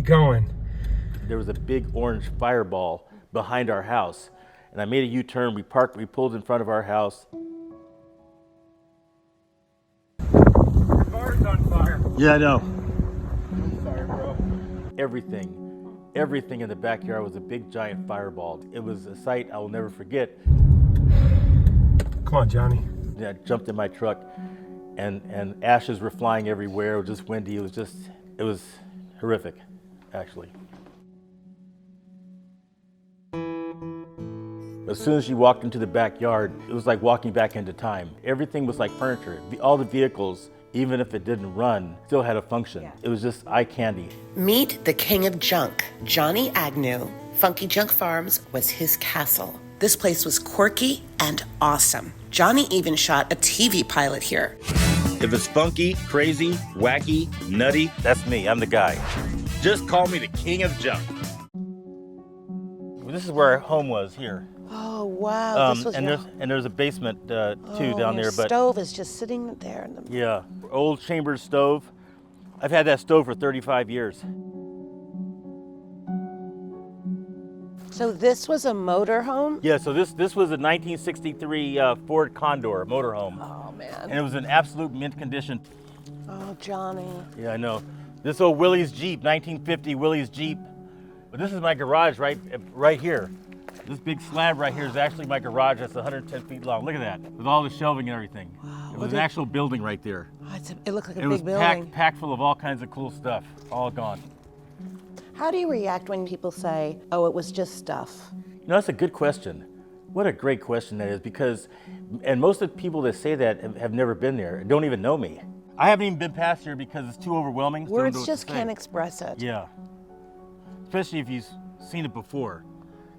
you going? There was a big orange fireball behind our house, and I made a U-turn. We parked, we pulled in front of our house. Your car's on fire. Yeah, I know. I'm sorry, bro. Everything in the backyard was a big giant fireball. It was a sight I will never forget. Come on, Johnny. I jumped in my truck, and ashes were flying everywhere. It was just windy. It was horrific, actually. As soon as you walked into the backyard, it was like walking back into time. Everything was like furniture. All the vehicles, even if it didn't run, still had a function. Yeah. It was just eye candy. Meet the king of junk, Johnny Agnew. Funky Junk Farms was his castle. This place was quirky and awesome. Johnny even shot a TV pilot here. If it's funky, crazy, wacky, nutty, that's me. I'm the guy. Just call me the king of junk. This is where our home was here. Oh wow! This was there's a basement too down there. But stove is just sitting there. Yeah, old Chambers stove. I've had that stove for 35 years. So this was a motor home? Yeah. So this was a 1963 Ford Condor motorhome. Oh man! And it was in absolute mint condition. Oh Johnny. Yeah, I know. This old Willie's Jeep, 1950 Willie's Jeep. But this is my garage right here. This big slab right here is actually my garage. That's 110 feet long. Look at that, with all the shelving and everything. Wow. It was an actual building right there. Oh, it looked like a big building. building. It was packed full of all kinds of cool stuff, all gone. How do you react when people say, oh, it was just stuff? You know, that's a good question. What a great question that is, because, and most of the people that say that have never been there, don't even know me. I haven't even been past here because it's too overwhelming. Words just can't express it. Yeah. Especially if you've seen it before.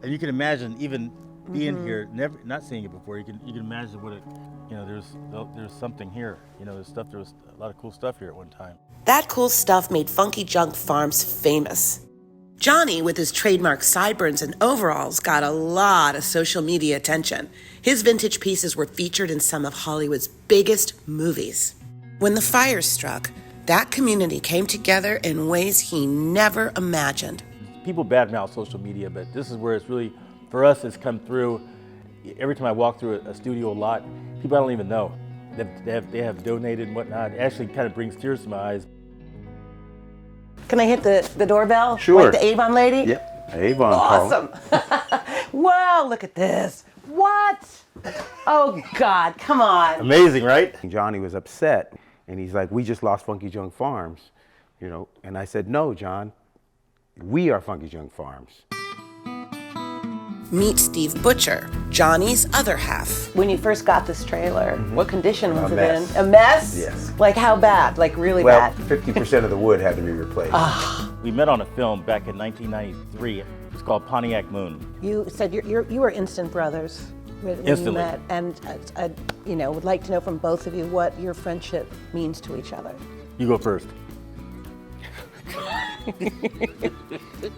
And you can imagine even being here, not seeing it before, you can imagine what it, you know, there's something here. You know, there was a lot of cool stuff here at one time. That cool stuff made Funky Junk Farms famous. Johnny, with his trademark sideburns and overalls, got a lot of social media attention. His vintage pieces were featured in some of Hollywood's biggest movies. When the fire struck, that community came together in ways he never imagined. People badmouth social media, but this is where it's really, for us, it's come through. Every time I walk through a studio lot, people I don't even know, they have donated and whatnot. It actually kind of brings tears to my eyes. Can I hit the doorbell? Sure. Like the Avon lady? Yep, Avon. Awesome. Wow, look at this. What? Oh God, come on. Amazing, right? Johnny was upset, and he's like, we just lost Funky Junk Farms, you know. And I said, no, John, we are Funky Junk Farms. Meet Steve Butcher, Johnny's other half. When you first got this trailer, what condition was it mess. in? A mess? Yes. Like how bad? Like really Well, bad? 50% of the wood had to be replaced. We met on a film back in 1993. It's called Pontiac Moon. You said you were instant brothers when Instantly. you met, and you know, would like to know from both of you what your friendship means to each other. You go first.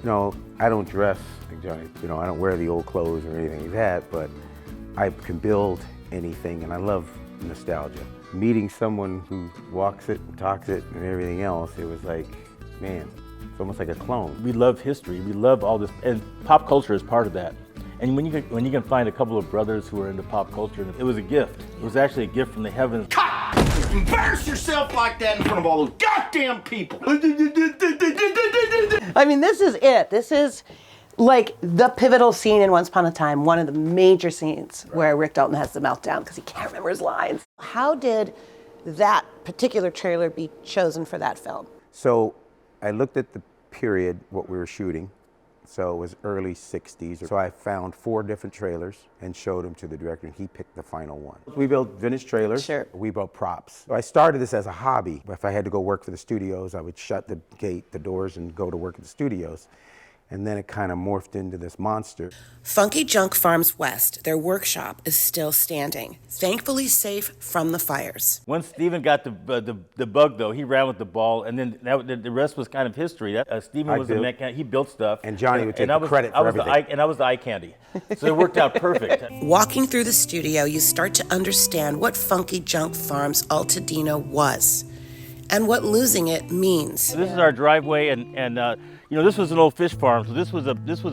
No, I don't dress like Johnny. You know, I don't wear the old clothes or anything like that, but I can build anything, and I love nostalgia. Meeting someone who walks it, talks it, and everything else, it was like, man, it's almost like a clone. We love history. We love all this, and pop culture is part of that. And when you can find a couple of brothers who are into pop culture, it was a gift. It was actually a gift from the heavens. Embarrass yourself like that in front of all those goddamn people. I mean, this is it. This is like the pivotal scene in Once Upon a Time, one of the major scenes where Rick Dalton has the meltdown because he can't remember his lines. How did that particular trailer be chosen for that film? So I looked at the period, what we were shooting. So it was early 60s. So I found 4 different trailers and showed them to the director, and he picked the final one. We built vintage trailers. Sure. We built props. So I started this as a hobby. If I had to go work for the studios, I would shut the gate, the doors, and go to work at the studios. And then it kind of morphed into this monster. Funky Junk Farms West, their workshop, is still standing, thankfully safe from the fires. Once Steven got the bug, though, he ran with the ball, and then the rest was kind of history. Steven was a mechanic. He built stuff. And Johnny would take the credit for everything. And I was the eye candy. So it worked out perfect. Walking through the studio, you start to understand what Funky Junk Farms Altadena was. and what losing it means. This is our driveway, and you know, this was an old fish farm. So this was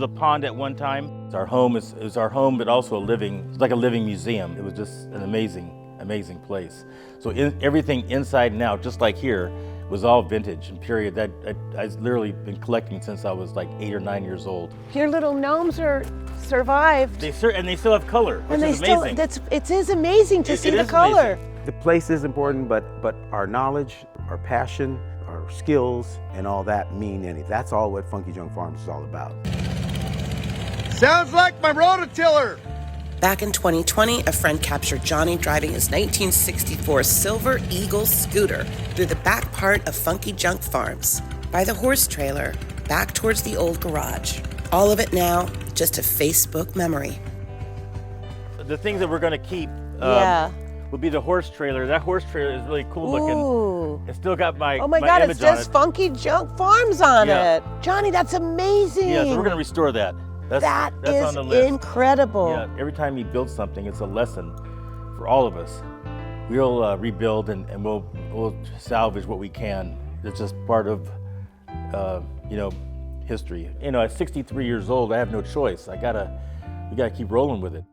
a pond at one time. It's our home. It's our home, but also it's like a living museum. It was just an amazing place. So everything inside and out, just like here, was all vintage and period. That I've literally been collecting since I was like 8 or 9 years old. Your little gnomes are survived. They still have color, which And they is amazing. it is amazing to see the color. The place is important, but our knowledge, our passion, our skills, and all that mean anything. That's all what Funky Junk Farms is all about. Sounds like my rototiller. Back in 2020, a friend captured Johnny driving his 1964 Silver Eagle scooter through the back part of Funky Junk Farms, by the horse trailer, back towards the old garage. All of it now, just a Facebook memory. The things that we're going to keep would be the horse trailer. That horse trailer is really cool looking. It's still got my Oh my God, it image on says it. Funky Junk Farms on Yeah. it. Johnny, that's amazing. Yeah, so we're going to restore that. That's is on the list. incredible. Yeah, every time you build something, it's a lesson for all of us. We'll rebuild and we'll salvage what we can. It's just part of you know, history. You know, at 63 years old, I have no choice. We gotta keep rolling with it.